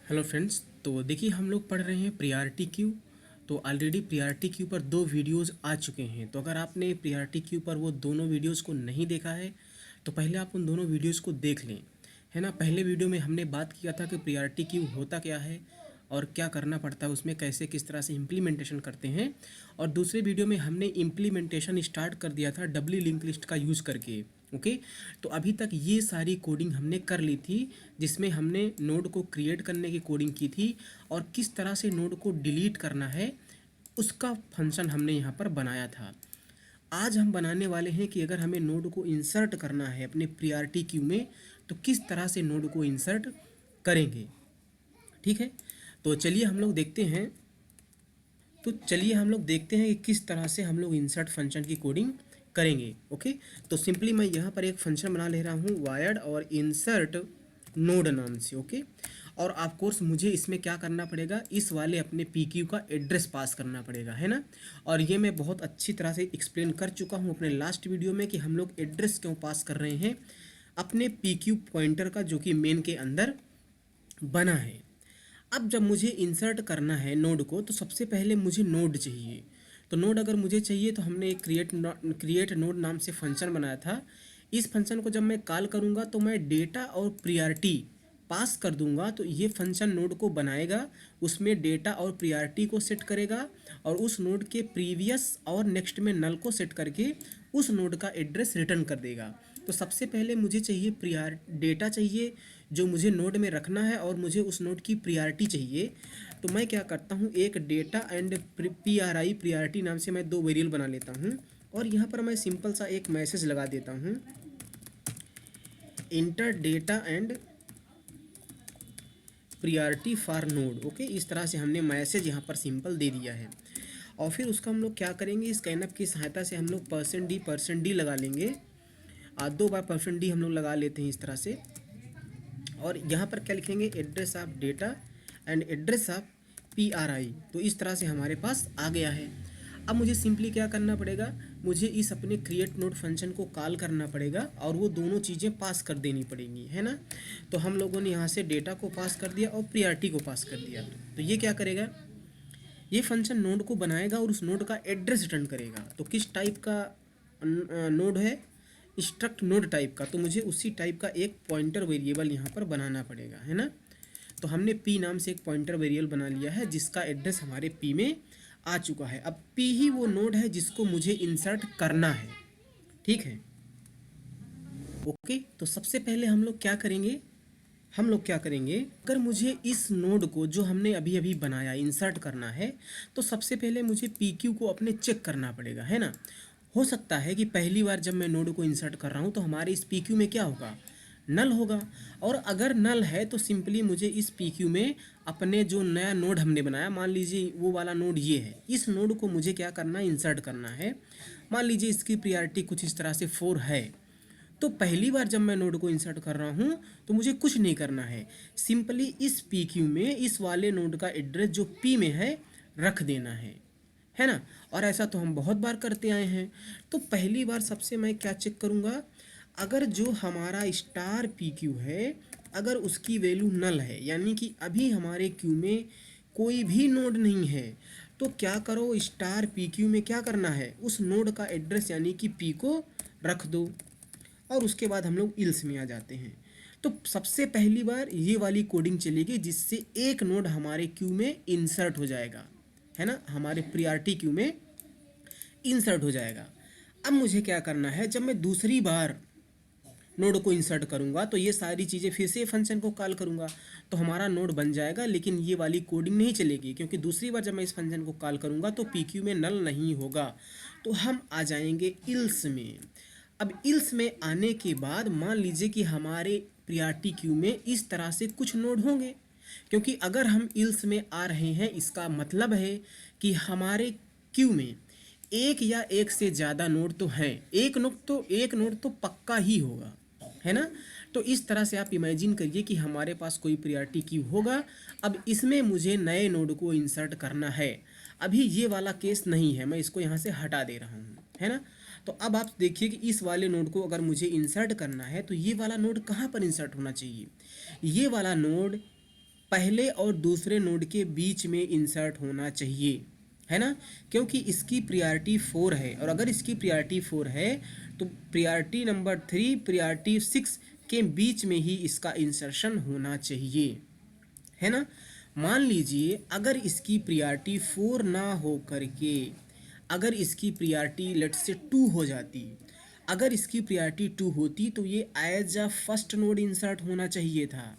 Hello friends. तो देखिए हम लोग पढ़ रहे हैं प्रियॉरिटी क्यू। तो ऑलरेडी प्रियॉरिटी क्यू पर 2 वीडियोस आ चुके हैं। तो अगर आपने प्रियॉरिटी क्यू पर वो दोनों वीडियोस को नहीं देखा है तो पहले आप उन दोनों वीडियोस को देख लें, है ना। पहले वीडियो में हमने बात किया था कि प्रियॉरिटी क्यू होता क्या है और क्या करना पड़ता है उसमें, कैसे किस तरह से इम्प्लीमेंटेशन करते हैं। और दूसरे वीडियो में हमने इम्प्लीमेंटेशन स्टार्ट कर दिया था डब्ल्यू लिंक लिस्ट का यूज़ करके। ओके। तो अभी तक ये सारी कोडिंग हमने कर ली थी, जिसमें हमने नोड को क्रिएट करने की कोडिंग की थी और किस तरह से नोड को डिलीट करना है उसका फंक्शन हमने यहाँ पर बनाया था। आज हम बनाने वाले हैं कि अगर हमें नोड को इंसर्ट करना है अपने प्रियॉरिटी क्यू में तो किस तरह से नोड को इंसर्ट करेंगे। ठीक है। तो चलिए हम लोग देखते हैं कि किस तरह से हम लोग इंसर्ट फंक्शन की कोडिंग करेंगे। ओके। तो सिंपली मैं यहाँ पर एक फंक्शन बना ले रहा हूँ वायर्ड और इंसर्ट नोड नाम से। ओके। और ऑफ कोर्स मुझे इसमें क्या करना पड़ेगा, इस वाले अपने पी क्यू का एड्रेस पास करना पड़ेगा, है ना। और ये मैं बहुत अच्छी तरह से एक्सप्लेन कर चुका हूँ अपने लास्ट वीडियो में कि हम लोग एड्रेस क्यों पास कर रहे हैं अपने पी क्यू पॉइंटर का, जो कि मेन के अंदर बना है। अब जब मुझे इंसर्ट करना है नोड को तो सबसे पहले मुझे नोड चाहिए। तो नोड अगर मुझे चाहिए तो हमने एक क्रिएट नोड नाम से फंक्शन बनाया था। इस फंक्शन को जब मैं कॉल करूँगा तो मैं डेटा और प्रियॉरिटी पास कर दूंगा तो ये फंक्शन नोड को बनाएगा, उसमें डेटा और प्रियॉरिटी को सेट करेगा और उस नोड के प्रीवियस और नेक्स्ट में नल को सेट करके उस नोड का एड्रेस रिटर्न कर देगा। तो सबसे पहले मुझे चाहिए डेटा चाहिए जो मुझे नोड में रखना है और मुझे उस नोड की प्रियॉरिटी चाहिए। तो मैं क्या करता हूँ, एक डेटा एंड प्रियॉरिटी नाम से मैं 2 वेरिएबल बना लेता हूँ और यहाँ पर मैं सिंपल सा एक मैसेज लगा देता हूँ, inter data and priority for node. Okay. इस तरह से हमने मैसेज यहाँ पर सिंपल दे दिया है। और फिर उसका हम लोग क्या करेंगे, इस स्कैनअप की सहायता से हम लोग %d लगा लेंगे। 2 बार %d हम लोग लगा लेते हैं इस तरह से। और यहाँ पर क्या लिखेंगे, address of data and address of PRI। तो इस तरह से हमारे पास आ गया है। अब मुझे सिंपली क्या करना पड़ेगा, मुझे इस अपने क्रिएट नोड फंक्शन को कॉल करना पड़ेगा और वो दोनों चीज़ें पास कर देनी पड़ेंगी, है ना। तो हम लोगों ने यहाँ से डेटा को पास कर दिया और प्रियॉरिटी को पास कर दिया। तो ये क्या करेगा, ये फंक्शन नोड को बनाएगा और उस नोड का एड्रेस रिटर्न करेगा। तो किस टाइप का नोड है, स्ट्रक्ट नोड टाइप का, तो मुझे उसी टाइप का एक पॉइंटर वेरिएबल यहाँ पर बनाना पड़ेगा, है ना। तो हमने p नाम से एक पॉइंटर वेरिएबल बना लिया है जिसका एड्रेस हमारे p में आ चुका है। अब p ही वो नोड है जिसको मुझे इंसर्ट करना है। ठीक है। ओके। तो सबसे पहले हम लोग क्या करेंगे, अगर मुझे इस नोड को जो हमने अभी अभी बनाया इंसर्ट करना है तो सबसे पहले मुझे पी क्यू को अपने चेक करना पड़ेगा, है ना। हो सकता है कि पहली बार जब मैं नोड को इंसर्ट कर रहा हूँ तो हमारे इस पी क्यू में क्या होगा, नल होगा। और अगर नल है तो सिंपली मुझे इस पी क्यू में अपने जो नया नोड हमने बनाया, मान लीजिए वो वाला नोड ये है, इस नोड को मुझे क्या करना है, इंसर्ट करना है। मान लीजिए इसकी प्रियॉरिटी कुछ इस तरह से 4 है। तो पहली बार जब मैं नोड को इंसर्ट कर रहा हूँ तो मुझे कुछ नहीं करना है, सिंपली इस पी क्यू में इस वाले नोड का एड्रेस जो पी में है रख देना है ना। और ऐसा तो हम बहुत बार करते आए हैं। तो पहली बार सबसे मैं क्या चेक करूँगा, अगर जो हमारा स्टार पी क्यू है अगर उसकी वैल्यू नल है, यानी कि अभी हमारे क्यू में कोई भी नोड नहीं है, तो क्या करो, स्टार पी क्यू में क्या करना है, उस नोड का एड्रेस यानी कि पी को रख दो। और उसके बाद हम लोग इल्स में आ जाते हैं। तो सबसे पहली बार ये वाली कोडिंग चलेगी जिससे एक नोड हमारे क्यू में इंसर्ट हो जाएगा, है ना, हमारे प्रियॉरिटी क्यू में इंसर्ट हो जाएगा। अब मुझे क्या करना है, जब मैं दूसरी बार नोड को इंसर्ट करूंगा तो ये सारी चीज़ें फिर से फंक्शन को कॉल करूंगा तो हमारा नोड बन जाएगा, लेकिन ये वाली कोडिंग नहीं चलेगी क्योंकि दूसरी बार जब मैं इस फंक्शन को कॉल करूंगा तो पी क्यू में नल नहीं होगा। तो हम आ जाएंगे इल्स में। अब इल्स में आने के बाद मान लीजिए कि हमारे प्रियॉरिटी क्यू में इस तरह से कुछ नोड होंगे, क्योंकि अगर हम इल्स में आ रहे हैं इसका मतलब है कि हमारे क्यू में एक या एक से ज़्यादा नोड तो हैं, एक नोड तो पक्का ही होगा, है ना। तो इस तरह से आप इमेजिन करिए कि हमारे पास कोई प्रियॉरिटी क्यू होगा। अब इसमें मुझे नए नोड को इंसर्ट करना है। अभी ये वाला केस नहीं है, मैं इसको यहाँ से हटा दे रहा हूँ, है ना। तो अब आप देखिए कि इस वाले नोड को अगर मुझे इंसर्ट करना है तो ये वाला नोड कहाँ पर इंसर्ट होना चाहिए, ये वाला नोड पहले और दूसरे नोड के बीच में इंसर्ट होना चाहिए, है ना, क्योंकि इसकी प्रायोरिटी 4 है, और अगर इसकी प्रायोरिटी 4 है तो प्रायोरिटी नंबर 3 प्रायोरिटी 6 के बीच में ही इसका इंसर्शन होना चाहिए, है ना। मान लीजिए अगर इसकी प्रायोरिटी 4 ना हो करके अगर इसकी प्रायोरिटी लेट्स से 2 हो जाती, अगर इसकी प्रायोरिटी 2 होती तो ये as a first node insert होना चाहिए था,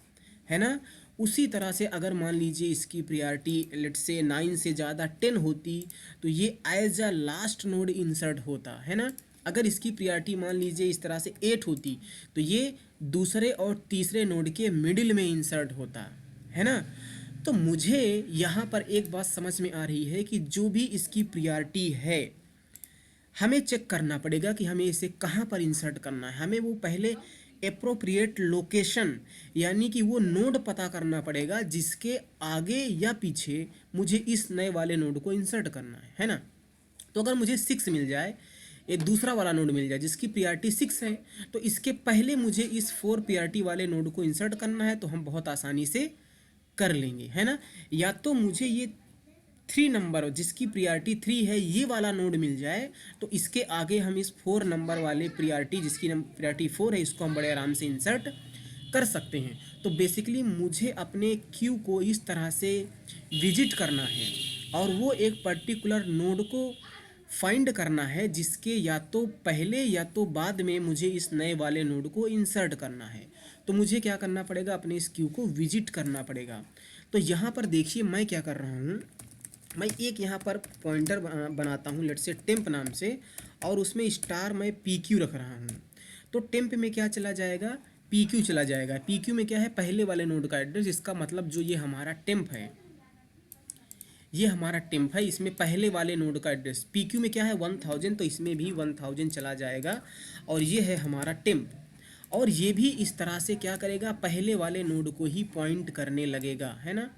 है ना। उसी तरह से अगर मान लीजिए इसकी प्रायोरिटी लेट्स से 9 से ज़्यादा 10 होती तो ये as a last node insert होता, है ना। अगर इसकी प्रायोरिटी मान लीजिए इस तरह से 8 होती तो ये दूसरे और तीसरे नोड के मिडिल में इंसर्ट होता, है ना। तो मुझे यहाँ पर एक बात समझ में आ रही है कि जो भी इसकी प्रायोरिटी है हमें चेक करना पड़ेगा कि हमें इसे कहाँ पर इंसर्ट करना है। हमें वो पहले एप्रोप्रिएट लोकेशन यानी कि वो नोड पता करना पड़ेगा जिसके आगे या पीछे मुझे इस नए वाले नोड को इंसर्ट करना है ना। तो अगर मुझे 6 मिल जाए, एक दूसरा वाला नोड मिल जाए जिसकी प्रायोरिटी 6 है, तो इसके पहले मुझे इस 4 प्रायोरिटी वाले नोड को इंसर्ट करना है, तो हम बहुत आसानी से कर लेंगे, है ना। या तो मुझे ये 3 नंबर जिसकी प्रायोरिटी 3 है ये वाला नोड मिल जाए, तो इसके आगे हम इस 4 नंबर वाले प्रायोरिटी जिसकी प्रायोरिटी 4 है इसको हम बड़े आराम से इंसर्ट कर सकते हैं। तो बेसिकली मुझे अपने क्यू को इस तरह से विजिट करना है और वो एक पर्टिकुलर नोड को फाइंड करना है जिसके या तो पहले या तो बाद में मुझे इस नए वाले नोड को इंसर्ट करना है। तो मुझे क्या करना पड़ेगा, अपने इस क्यू को विजिट करना पड़ेगा। तो यहाँ पर देखिए मैं क्या कर रहा हूँ, मैं एक यहाँ पर पॉइंटर बनाता हूँ लेट्स से टेम्प नाम से, और उसमें स्टार मैं पी क्यू रख रहा हूँ। तो टेम्प में क्या चला जाएगा, पी क्यू चला जाएगा। पी क्यू में क्या है, पहले वाले नोड का एड्रेस, इसका मतलब जो ये हमारा टेम्प है, ये हमारा टेम्प है, इसमें पहले वाले नोड का एड्रेस। पी क्यू में क्या है 1000, तो इसमें भी 1000 चला जाएगा, और ये है हमारा टेम्प। और ये भी इस तरह से क्या करेगा, पहले वाले नोड को ही पॉइंट करने लगेगा, है ना।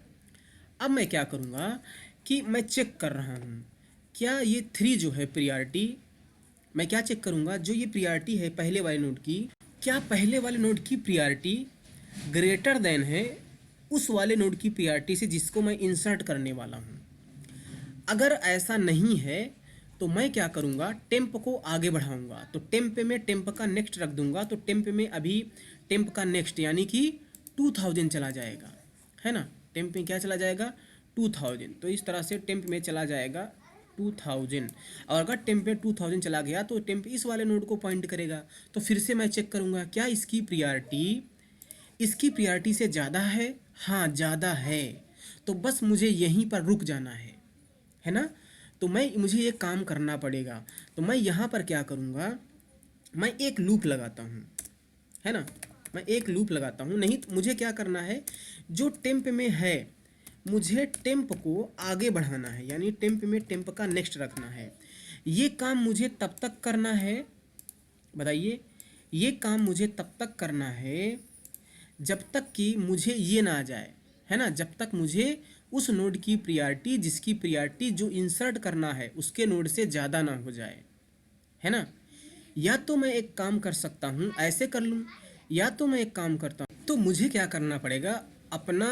अब मैं क्या करूँगा कि मैं चेक कर रहा हूँ क्या ये 3 जो है प्रायोरिटी, मैं क्या चेक करूँगा, जो ये प्रायोरिटी है पहले वाले नोड की, क्या पहले वाले नोड की प्रायोरिटी ग्रेटर देन है उस वाले नोड की प्रायोरिटी से जिसको मैं इंसर्ट करने वाला हूँ। अगर ऐसा नहीं है तो मैं क्या करूँगा, टेम्प को आगे बढ़ाऊँगा। तो टेम्प में टेम्प का नेक्स्ट रख दूँगा, तो टेम्प में अभी टेम्प का नेक्स्ट यानी कि 2000 चला जाएगा, है ना। टेम्प में क्या चला जाएगा 2000, तो इस तरह से टेम्प में चला जाएगा 2000। और अगर टेम्प में 2000 चला गया तो टेम्प इस वाले नोड को पॉइंट करेगा। तो फिर से मैं चेक करूँगा क्या इसकी प्रायोरिटी से ज़्यादा है, हाँ ज़्यादा है, तो बस मुझे यहीं पर रुक जाना है ना। तो मुझे ये काम करना पड़ेगा। तो मैं यहाँ पर क्या करूँगा, मैं एक लूप लगाता हूँ, है ना। मैं एक लूप लगाता हूँ, नहीं तो मुझे क्या करना है, जो टेम्प में है मुझे टेम्प को आगे बढ़ाना है, यानी टेम्प में टेम्प का नेक्स्ट रखना है। ये काम मुझे तब तक करना है, बताइए, ये काम मुझे तब तक करना है जब तक कि मुझे ये ना आ जाए, है ना, जब तक मुझे उस नोड की प्रायोरिटी जिसकी प्रायोरिटी जो इंसर्ट करना है उसके नोड से ज़्यादा ना हो जाए, है ना। या तो मैं एक काम कर सकता हूँ ऐसे कर लूँ, या तो मैं एक काम करता हूँ, तो मुझे क्या करना पड़ेगा, अपना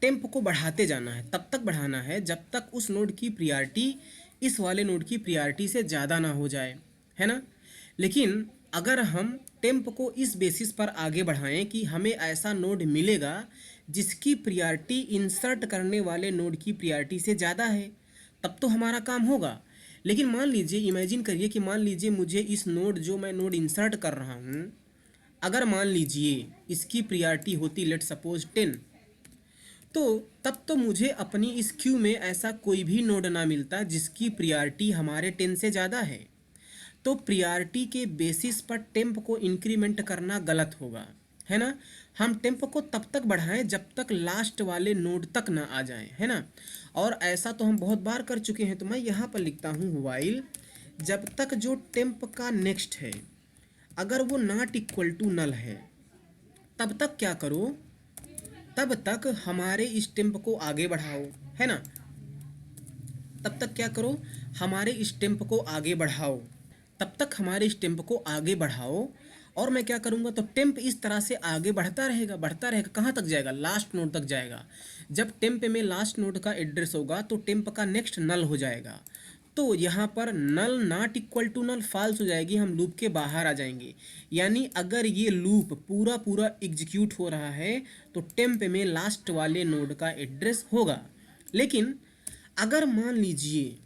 टेम्प को बढ़ाते जाना है, तब तक बढ़ाना है जब तक उस नोड की प्रायोरिटी इस वाले नोड की प्रायोरिटी से ज़्यादा ना हो जाए, है ना। लेकिन अगर हम टेम्प को इस बेसिस पर आगे बढ़ाएं कि हमें ऐसा नोड मिलेगा जिसकी प्रायोरिटी इंसर्ट करने वाले नोड की प्रायोरिटी से ज़्यादा है, तब तो हमारा काम होगा। लेकिन मान लीजिए, इमेजिन करिए कि मान लीजिए मुझे इस नोड जो मैं नोड इंसर्ट कर रहा हूँ, अगर मान लीजिए इसकी प्रायोरिटी होती लेट सपोज 10, तो तब तो मुझे अपनी इस क्यू में ऐसा कोई भी नोड ना मिलता जिसकी प्रायोरिटी हमारे 10 से ज़्यादा है। तो प्रायोरिटी के बेसिस पर टेम्प को इंक्रीमेंट करना गलत होगा, है ना। हम टेम्प को तब तक बढ़ाएं जब तक लास्ट वाले नोड तक ना आ जाएं, है ना। और ऐसा तो हम बहुत बार कर चुके हैं। तो मैं यहाँ पर लिखता हूँ व्हाइल जब तक जो टेम्प का नेक्स्ट है अगर वो नॉट इक्वल टू नल है, तब तक क्या करो, तब तक हमारे इस टेम्प को आगे बढ़ाओ, है ना। तब तक क्या करो, हमारे इस टेम्प को आगे बढ़ाओ, तब तक हमारे इस टेम्प को आगे बढ़ाओ। और मैं क्या करूँगा, तो टेम्प इस तरह से आगे बढ़ता रहेगा, बढ़ता रहेगा, कहाँ तक जाएगा, लास्ट नोड तक जाएगा। जब टेम्प में लास्ट नोड का एड्रेस होगा तो टेम्प का नेक्स्ट नल हो जाएगा। तो यहाँ पर null not equal to null false हो जाएगी, हम लूप के बाहर आ जाएंगे। यानी अगर ये लूप पूरा पूरा एग्जीक्यूट हो रहा है तो टेम्प में लास्ट वाले नोड का एड्रेस होगा। लेकिन अगर मान लीजिए,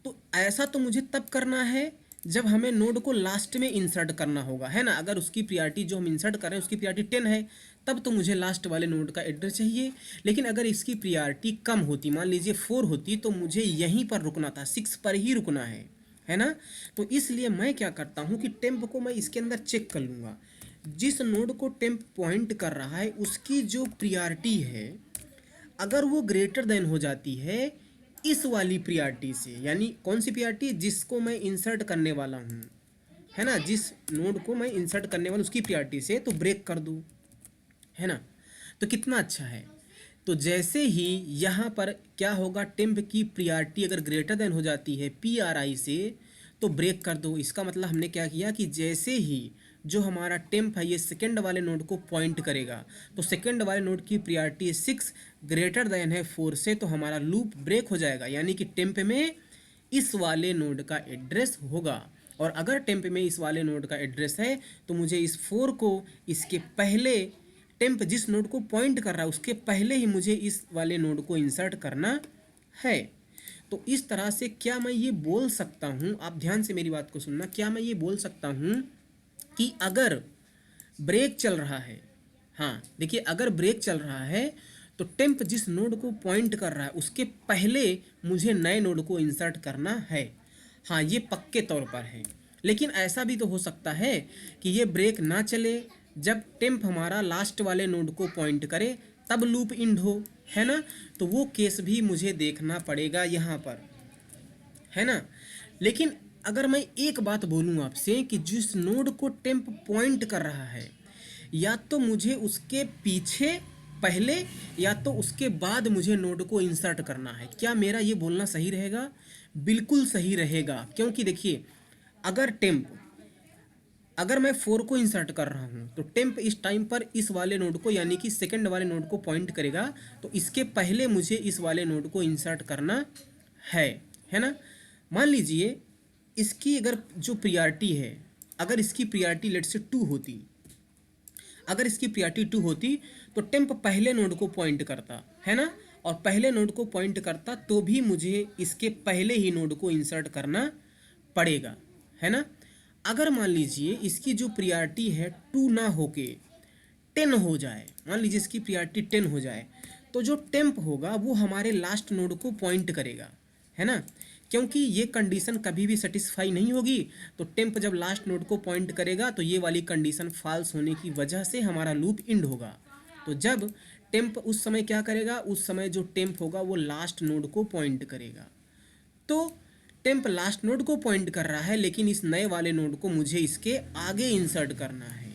तो ऐसा तो मुझे तब करना है जब हमें नोड को लास्ट में इंसर्ट करना होगा, है ना। अगर उसकी प्रायोरिटी जो हम इंसर्ट कर रहे हैं उसकी प्रायोरिटी 10 है, तब तो मुझे लास्ट वाले नोड का एड्रेस चाहिए। लेकिन अगर इसकी प्रायोरिटी कम होती, मान लीजिए 4 होती, तो मुझे यहीं पर रुकना था, 6 पर ही रुकना है ना। तो इसलिए मैं क्या करता हूँ कि टेम्प को मैं इसके अंदर चेक कर लूँगा। जिस नोड को टेम्प पॉइंट कर रहा है उसकी जो प्रायोरिटी है, अगर वो ग्रेटर देन हो जाती है इस वाली प्रायोरिटी से, यानी कौन सी प्रायोरिटी, जिसको मैं इंसर्ट करने वाला हूँ, है ना, जिस नोड को मैं इंसर्ट करने वाला उसकी प्रायोरिटी से, तो ब्रेक कर दूँ, है ना। तो कितना अच्छा है। तो जैसे ही यहाँ पर क्या होगा, टेम्प की प्रायोरिटी अगर ग्रेटर देन हो जाती है PRI से, तो ब्रेक कर दो। इसका मतलब हमने क्या किया कि जैसे ही जो हमारा टेम्प है ये सेकंड वाले नोड को पॉइंट करेगा, तो सेकंड वाले नोड की प्रायोरिटी 6 ग्रेटर देन है 4 से, तो हमारा लूप ब्रेक हो जाएगा। यानी कि टेम्प में इस वाले नोड का एड्रेस होगा। और अगर टेम्प में इस वाले नोड का एड्रेस है तो मुझे इस 4 को इसके पहले, टेम्प जिस नोड को पॉइंट कर रहा है उसके पहले ही मुझे इस वाले नोड को इंसर्ट करना है। तो इस तरह से क्या मैं ये बोल सकता हूँ, आप ध्यान से मेरी बात को सुनना, क्या मैं ये बोल सकता हूँ कि अगर ब्रेक चल रहा है, हाँ देखिए, अगर ब्रेक चल रहा है तो टेम्प जिस नोड को पॉइंट कर रहा है उसके पहले मुझे नए नोड को इंसर्ट करना है। हाँ, ये पक्के तौर पर है। लेकिन ऐसा भी तो हो सकता है कि ये ब्रेक ना चले, जब टेम्प हमारा लास्ट वाले नोड को पॉइंट करे तब लूप इंड हो, है ना। तो वो केस भी मुझे देखना पड़ेगा यहाँ पर, है ना। लेकिन अगर मैं एक बात बोलूँ आपसे कि जिस नोड को टेम्प पॉइंट कर रहा है, या तो मुझे उसके पीछे पहले या तो उसके बाद मुझे नोड को इंसर्ट करना है, क्या मेरा ये बोलना सही रहेगा? बिल्कुल सही रहेगा। क्योंकि देखिए, अगर मैं 4 को इंसर्ट कर रहा हूँ तो टेम्प इस टाइम पर इस वाले नोड को, यानी कि सेकंड वाले नोड को पॉइंट करेगा, तो इसके पहले मुझे इस वाले नोड को इंसर्ट करना है ना। मान लीजिए इसकी अगर जो प्रायोरिटी है, अगर इसकी प्रायोरिटी लेट से 2 होती, अगर इसकी प्रायोरिटी 2 होती तो टेम्प पहले नोड को पॉइंट करता, है ना। और पहले नोड को पॉइंट करता तो भी मुझे इसके पहले ही नोड को इंसर्ट करना पड़ेगा, है ना। अगर मान लीजिए इसकी जो प्रायोरिटी है 2 ना होके 10 हो जाए, मान लीजिए इसकी प्रायोरिटी 10 हो जाए, तो जो टेम्प होगा वो हमारे लास्ट नोड को पॉइंट करेगा, है ना। क्योंकि ये कंडीशन कभी भी सेटिस्फाई नहीं होगी, तो टेम्प जब लास्ट नोड को पॉइंट करेगा तो ये वाली कंडीशन फॉल्स होने की वजह से हमारा लूप इंड होगा। तो जब टेम्प उस समय क्या करेगा, उस समय जो टेम्प होगा वो लास्ट नोड को पॉइंट करेगा। तो टेम्प लास्ट नोड को पॉइंट कर रहा है, लेकिन इस नए वाले नोड को मुझे इसके आगे इंसर्ट करना है।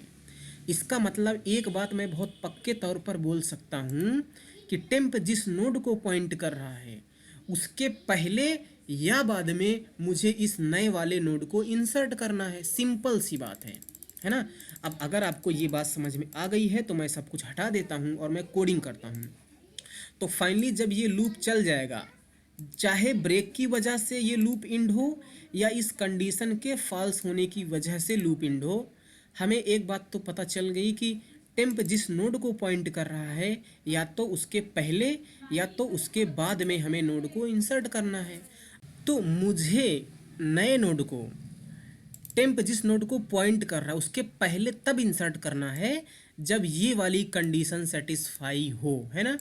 इसका मतलब एक बात मैं बहुत पक्के तौर पर बोल सकता हूँ कि टेम्प जिस नोड को पॉइंट कर रहा है उसके पहले या बाद में मुझे इस नए वाले नोड को इंसर्ट करना है। सिंपल सी बात है ना। अब अगर आपको ये बात समझ में आ गई है तो मैं सब कुछ हटा देता हूँ और मैं कोडिंग करता हूँ। तो फाइनली जब ये लूप चल जाएगा, चाहे ब्रेक की वजह से ये लूप इंड हो या इस कंडीशन के फॉल्स होने की वजह से लूप इंड हो, हमें एक बात तो पता चल गई कि टेम्प जिस नोड को पॉइंट कर रहा है या तो उसके पहले या तो उसके बाद में हमें नोड को इंसर्ट करना है। तो मुझे नए नोड को, टेम्प जिस नोड को पॉइंट कर रहा है उसके पहले तब इंसर्ट करना है जब ये वाली कंडीशन सेटिस्फाई हो, है ना।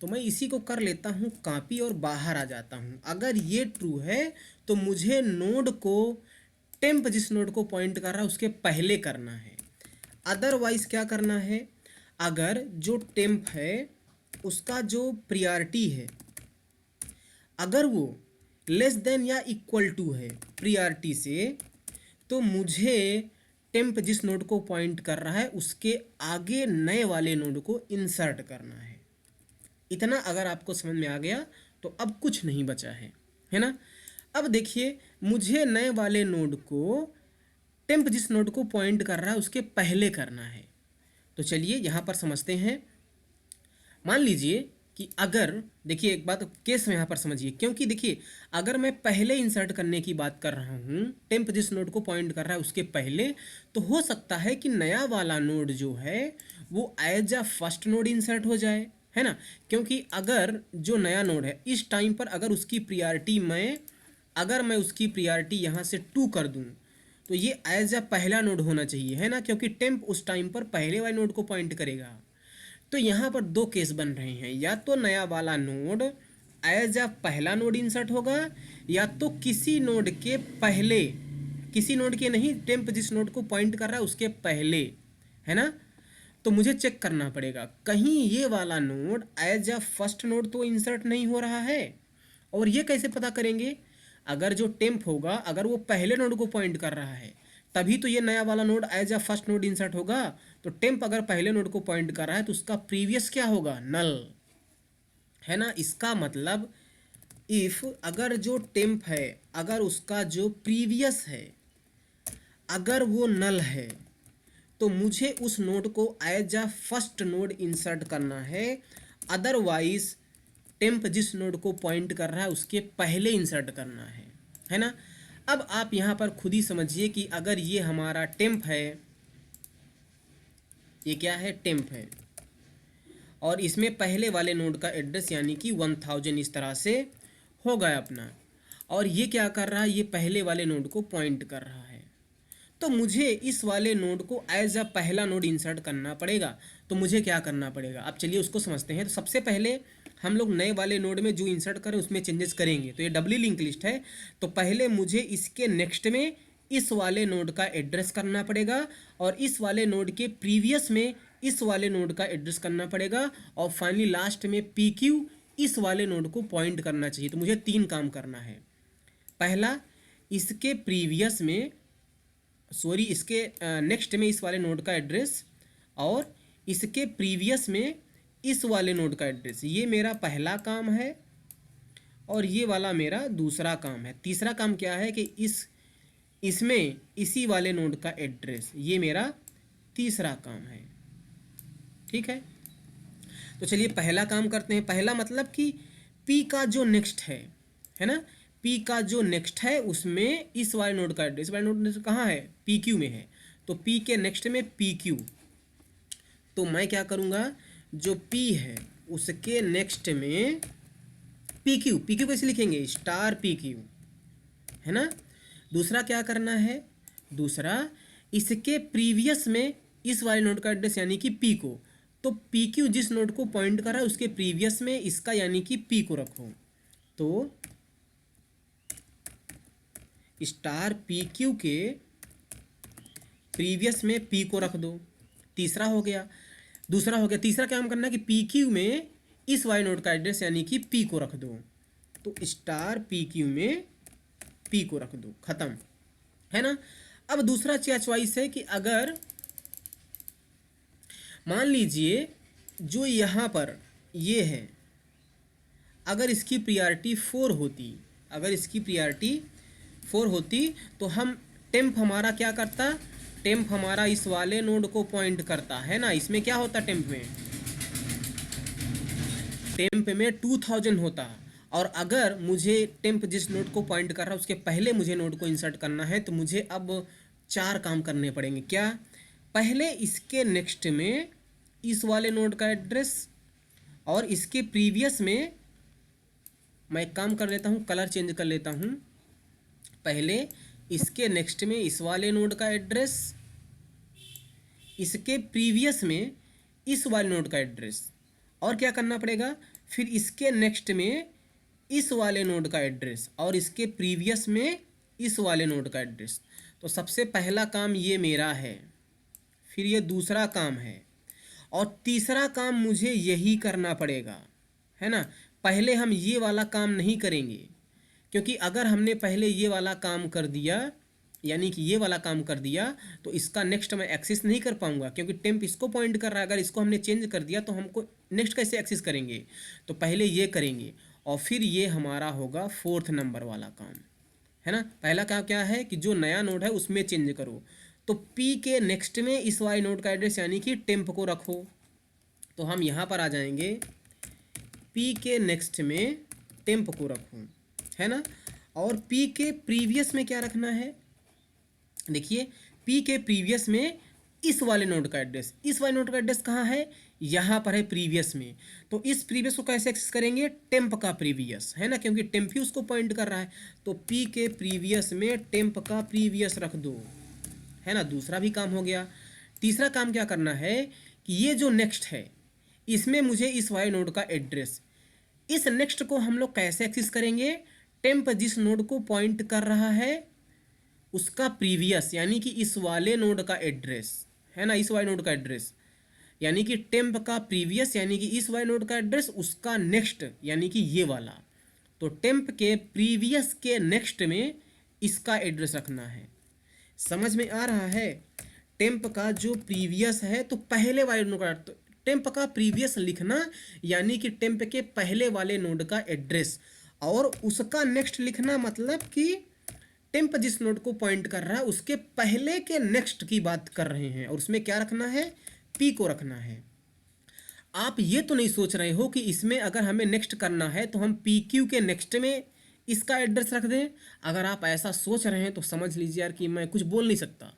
तो मैं इसी को कर लेता हूँ कॉपी और बाहर आ जाता हूँ। अगर ये ट्रू है तो मुझे नोड को, टेम्प जिस नोड को पॉइंट कर रहा है उसके पहले करना है। अदरवाइज क्या करना है, अगर जो टेम्प है उसका जो प्रायोरिटी है अगर वो लेस देन या इक्वल टू है प्रायोरिटी से, तो मुझे टेम्प जिस नोड को पॉइंट कर रहा है उसके आगे नए वाले नोड को इंसर्ट करना है। इतना अगर आपको समझ में आ गया तो अब कुछ नहीं बचा है ना। अब देखिए, मुझे नए वाले नोड को टेम्प जिस नोड को पॉइंट कर रहा है उसके पहले करना है। तो चलिए यहाँ पर समझते हैं। मान लीजिए कि अगर, देखिए एक बात केस में यहाँ पर समझिए, क्योंकि देखिए अगर मैं पहले इंसर्ट करने की बात कर रहा हूँ, टेम्प जिस नोड को पॉइंट कर रहा है उसके पहले, तो हो सकता है कि नया वाला नोड जो है वो as a first node insert हो जाए, है ना। क्योंकि अगर जो नया नोड है इस टाइम पर अगर उसकी प्रियॉरिटी अगर मैं उसकी प्रियॉरिटी यहाँ से 2 कर दूँ तो ये एज अ पहला नोड होना चाहिए, है ना, क्योंकि टेम्प उस टाइम पर पहले वाले नोड को पॉइंट करेगा। तो यहाँ पर 2 केस बन रहे हैं, या तो नया वाला नोड एज अ पहला नोड इंसर्ट होगा, या तो किसी नोड के पहले, किसी नोड के नहीं, टेम्प जिस नोड को पॉइंट कर रहा है उसके पहले, है ना। तो मुझे चेक करना पड़ेगा कहीं ये वाला node as a first node तो इंसर्ट नहीं हो रहा है। और ये कैसे पता करेंगे? अगर जो टेम्प होगा अगर वो पहले नोड को पॉइंट कर रहा है तभी तो ये नया वाला node as a first node insert होगा। तो टेम्प अगर पहले नोड को पॉइंट कर रहा है तो उसका प्रीवियस क्या होगा? नल, है ना। इसका मतलब इफ अगर जो टेम्प है अगर उसका जो प्रीवियस है अगर वो नल है तो मुझे उस नोड को as a first node insert करना है, अदरवाइज टेम्प जिस नोड को पॉइंट कर रहा है उसके पहले इंसर्ट करना है ना। अब आप यहाँ पर खुद ही समझिए कि अगर ये हमारा टेम्प है, ये क्या है? टेम्प है, और इसमें पहले वाले नोड का एड्रेस यानी कि 1000 इस तरह से हो गया अपना, और ये क्या कर रहा है? ये पहले वाले नोड को पॉइंट कर रहा है। तो मुझे इस वाले नोड को एज अ पहला नोड इंसर्ट करना पड़ेगा। तो मुझे क्या करना पड़ेगा? अब चलिए उसको समझते हैं। तो सबसे पहले हम लोग नए वाले नोड में जो इंसर्ट करें उसमें चेंजेस करेंगे। तो ये डबली लिंक लिस्ट है, तो पहले मुझे इसके नेक्स्ट में इस वाले नोड का एड्रेस करना पड़ेगा, और इस वाले नोड के प्रीवियस में इस वाले नोड का एड्रेस करना पड़ेगा, और फाइनली लास्ट में पी क्यू इस वाले नोड को पॉइंट करना चाहिए। तो मुझे 3 काम करना है। पहला, इसके प्रीवियस में इसके नेक्स्ट में इस वाले नोड का एड्रेस, और इसके प्रीवियस में इस वाले नोड का एड्रेस, ये मेरा पहला काम है, और ये वाला मेरा दूसरा काम है। तीसरा काम क्या है कि इसमें इसी वाले नोड का एड्रेस, ये मेरा तीसरा काम है। ठीक है, तो चलिए पहला काम करते हैं। पहला मतलब कि P का जो नेक्स्ट है ना, P का जो नेक्स्ट है उसमें इस वाले नोड का एड्रेस, वाले नोड कहाँ है? PQ में है, तो P के नेक्स्ट में PQ। तो मैं क्या करूँगा, जो P है उसके नेक्स्ट में PQ, PQ कैसे लिखेंगे? स्टार PQ, है ना। दूसरा क्या करना है? दूसरा, इसके प्रीवियस में इस वाले नोड का एड्रेस यानी कि P को, तो PQ जिस नोड को पॉइंट कर रहा है उसके प्रीवियस में इसका यानी कि P को रखो, तो स्टार PQ के प्रीवियस में P को रख दो। तीसरा हो गया, दूसरा हो गया। तीसरा क्या हम करना है कि PQ में इस वाले नोड का एड्रेस यानी कि P को रख दो, तो स्टार PQ में P को रख दो, खत्म, है ना। अब दूसरा चॉइस है कि अगर मान लीजिए जो यहाँ पर ये है, अगर इसकी प्रियॉरिटी 4 होती, अगर इसकी प्रियॉरिटी 4 होती तो हम टेम्प हमारा क्या करता? टेम्प हमारा इस वाले नोड को पॉइंट करता, है ना। इसमें क्या होता? टेम्प में 2000 होता, और अगर मुझे टेम्प जिस नोड को पॉइंट कर रहा है उसके पहले मुझे नोड को इंसर्ट करना है, तो मुझे अब 4 काम करने पड़ेंगे। क्या? पहले इसके नेक्स्ट में इस वाले नोड का एड्रेस, और इसके प्रीवियस में मैं एक काम कर लेता हूँ, कलर चेंज कर लेता हूँ। पहले इसके नेक्स्ट में इस वाले नोड का एड्रेस, इसके प्रीवियस में इस वाले नोड का एड्रेस, और क्या करना पड़ेगा? फिर इसके नेक्स्ट में इस वाले नोड का एड्रेस, और इसके प्रीवियस में इस वाले नोड का एड्रेस। तो सबसे पहला काम ये मेरा है, फिर ये दूसरा काम है, और तीसरा काम मुझे यही करना पड़ेगा, है ना। पहले हम ये वाला काम नहीं करेंगे, क्योंकि अगर हमने पहले ये वाला काम कर दिया, यानी कि ये वाला काम कर दिया, तो इसका नेक्स्ट मैं एक्सेस नहीं कर पाऊंगा, क्योंकि टेम्प इसको पॉइंट कर रहा है। अगर इसको हमने चेंज कर दिया तो हमको नेक्स्ट कैसे एक्सेस करेंगे? तो पहले ये करेंगे, और फिर ये हमारा होगा 4th नंबर वाला काम, है ना। पहला काम क्या है कि जो नया नोड है उसमें चेंज करो, तो पी के नेक्स्ट में इस वाले नोड का एड्रेस यानी कि टेम्प को रखो। तो हम यहाँ पर आ जाएंगे, पी के नेक्स्ट में टेम्प को रखो, है ना। और पी के प्रीवियस में क्या रखना है, देखिए पी के प्रीवियस में इस वाले नोड का एड्रेस, इस वाले नोड का एड्रेस कहाँ है, यहाँ पर है प्रीवियस में। तो इस प्रीवियस को कैसे एक्सेस करेंगे, टेम्प का प्रीवियस, है ना, क्योंकि टेम्प ही उसको पॉइंट कर रहा है। तो पी के प्रीवियस में टेम्प का प्रीवियस रख दो, है ना। दूसरा भी काम हो गया। तीसरा काम क्या करना है कि ये जो नेक्स्ट है इसमें मुझे इस वाले नोड का एड्रेस, इस नेक्स्ट को हम लोग कैसे एक्सेस करेंगे, टेम्प जिस नोड को पॉइंट कर रहा है उसका प्रीवियस यानी कि इस वाले नोड का एड्रेस, है ना, इस वाले नोड का एड्रेस यानी कि टेम्प का प्रीवियस यानी कि इस वाले नोड का एड्रेस, उसका नेक्स्ट यानी कि ये वाला। तो टेम्प के प्रीवियस के नेक्स्ट में इसका एड्रेस रखना है। समझ में आ रहा है। टेम्प का जो प्रीवियस है तो पहले वाले नोड का, तो टेम्प का प्रीवियस लिखना यानी कि टेम्प के पहले वाले नोड का एड्रेस, और उसका नेक्स्ट लिखना मतलब कि टेम्प जिस नोड को पॉइंट कर रहा है उसके पहले के नेक्स्ट की बात कर रहे हैं, और उसमें क्या रखना है, पी को रखना है। आप ये तो नहीं सोच रहे हो कि इसमें अगर हमें नेक्स्ट करना है तो हम पी क्यू के नेक्स्ट में इसका एड्रेस रख दें। अगर आप ऐसा सोच रहे हैं तो समझ लीजिए यार कि मैं कुछ बोल नहीं सकता,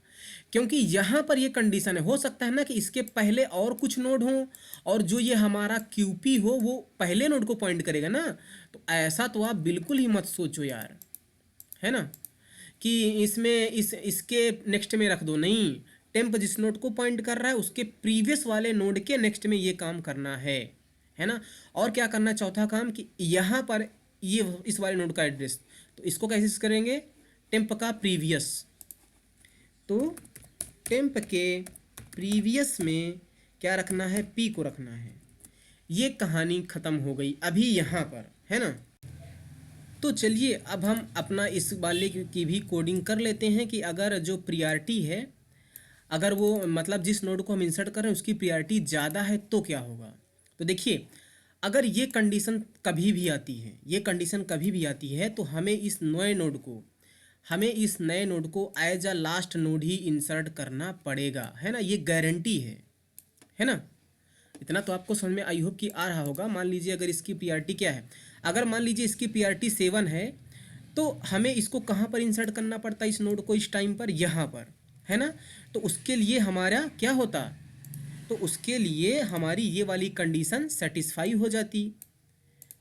क्योंकि यहाँ पर ये कंडीशन है, हो सकता है ना कि इसके पहले और कुछ नोड हो और जो ये हमारा क्यूपी हो वो पहले नोड को पॉइंट करेगा ना। तो ऐसा तो आप बिल्कुल ही मत सोचो यार, है ना, कि इसमें इसके नेक्स्ट में रख दो, नहीं। टेम्प जिस नोड को पॉइंट कर रहा है उसके प्रीवियस वाले नोड के नेक्स्ट में ये काम करना है ना। और क्या करना, चौथा काम कि यहाँ पर ये इस वाले नोड का एड्रेस, तो इसको कैसे करेंगे, टेम्प का प्रीवियस, तो टेम्प के प्रीवियस में क्या रखना है, पी को रखना है। ये कहानी ख़त्म हो गई अभी यहाँ पर, है ना। तो चलिए अब हम अपना इस वाले की भी कोडिंग कर लेते हैं कि अगर जो प्रियॉरिटी है, अगर वो मतलब जिस नोड को हम इंसर्ट कर रहे हैं उसकी प्रियॉरिटी ज़्यादा है तो क्या होगा। तो देखिए अगर ये कंडीशन कभी भी आती है, ये कंडीशन कभी भी आती है तो हमें इस नए नोड को एज अ लास्ट नोड ही इंसर्ट करना पड़ेगा, है ना। ये गारंटी है ना। इतना तो आपको समझ में आई होप कि आ रहा होगा। मान लीजिए अगर इसकी प्रियॉरिटी क्या है, अगर मान लीजिए इसकी प्रियॉरिटी 7 है तो हमें इसको कहाँ पर इंसर्ट करना पड़ता है, इस नोड को इस टाइम पर यहाँ पर, है ना। तो उसके लिए हमारा क्या होता, तो उसके लिए हमारी ये वाली कंडीशन सेटिस्फाई हो जाती,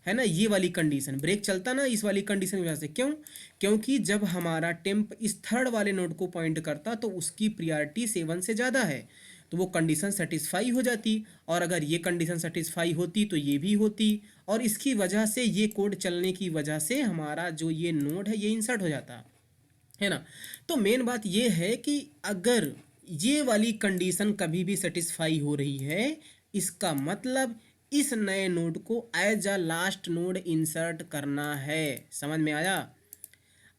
है ना। ये वाली कंडीशन ब्रेक चलता ना इस वाली कंडीशन की वजह से, क्यों, क्योंकि जब हमारा टेम्प इस थर्ड वाले नोड को पॉइंट करता तो उसकी प्रियॉरिटी 7 से ज़्यादा है, तो वो कंडीशन सेटिस्फाई हो जाती। और अगर ये कंडीशन सेटिस्फाई होती तो ये भी होती, और इसकी वजह से ये कोड चलने की वजह से हमारा जो ये नोड है ये इंसर्ट हो जाता, है ना। तो मेन बात ये है कि अगर ये वाली कंडीशन कभी भी सेटिस्फाई हो रही है, इसका मतलब इस नए नोड को as a last node insert करना है। समझ में आया,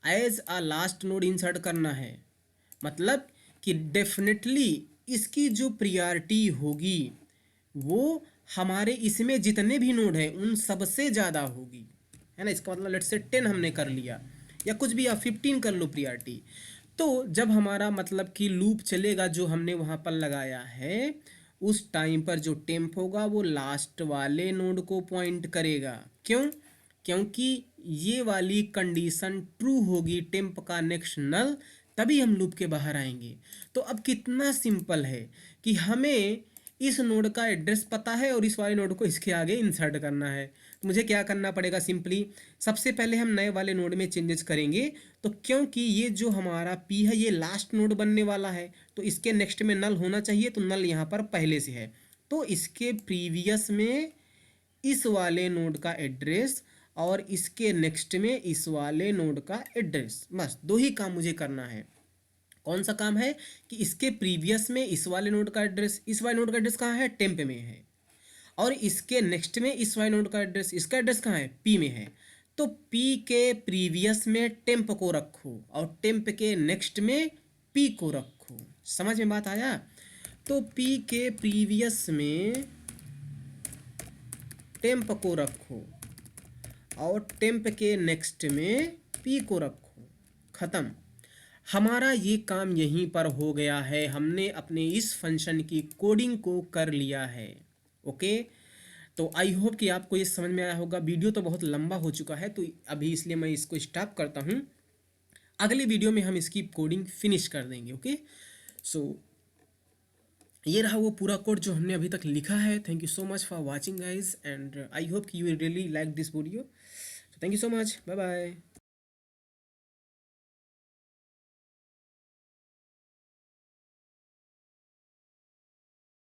as a last node insert करना है मतलब कि डेफिनेटली इसकी जो प्रियॉरिटी होगी वो हमारे इसमें जितने भी नोड हैं उन सबसे ज़्यादा होगी, है ना। इसका मतलब लेट्स से 10 हमने कर लिया या कुछ भी, आप 15 कर लो प्रियॉरिटी। तो जब हमारा मतलब कि लूप चलेगा जो हमने वहाँ पर लगाया है, उस टाइम पर जो टेम्प होगा वो लास्ट वाले नोड को पॉइंट करेगा। क्यों, क्योंकि ये वाली कंडीशन ट्रू होगी, टेम्प का नेक्स्ट नल, तभी हम लूप के बाहर आएंगे। तो अब कितना सिंपल है कि हमें इस नोड का एड्रेस पता है और इस वाले नोड को इसके आगे इंसर्ट करना है। तो मुझे क्या करना पड़ेगा, सिंपली सबसे पहले हम नए वाले नोड में चेंजेस करेंगे। तो क्योंकि ये जो हमारा पी है ये लास्ट नोड बनने वाला है तो इसके नेक्स्ट में नल होना चाहिए, तो नल यहाँ पर पहले से है, तो इसके प्रीवियस में इस वाले नोड का एड्रेस और इसके नेक्स्ट में इस वाले नोड का एड्रेस, बस दो ही काम मुझे करना है। कौन सा काम है कि इसके प्रीवियस में इस वाले नोड का एड्रेस, इस वाले नोड का एड्रेस कहाँ है, टेम्प में है, और इसके नेक्स्ट में इस वाले नोड का एड्रेस, इसका एड्रेस कहाँ है, पी में है। तो पी के प्रीवियस में टेम्प को रखो और टेम्प के नेक्स्ट में पी को रखो। समझ में बात आया। तो पी के प्रीवियस में टेम्प को रखो और टेम्प के नेक्स्ट में पी को रखो, ख़त्म। हमारा ये काम यहीं पर हो गया है, हमने अपने इस फंक्शन की कोडिंग को कर लिया है। ओके, तो आई होप कि आपको ये समझ में आया होगा। वीडियो तो बहुत लंबा हो चुका है, तो अभी इसलिए मैं इसको स्टॉप करता हूँ। अगले वीडियो में हम इसकी कोडिंग फिनिश कर देंगे। ओके, सो ये रहा वो पूरा कोड जो हमने अभी तक लिखा है। Thank you so much for watching guys, and I hope कि you really like this video. Thank you so much, bye bye.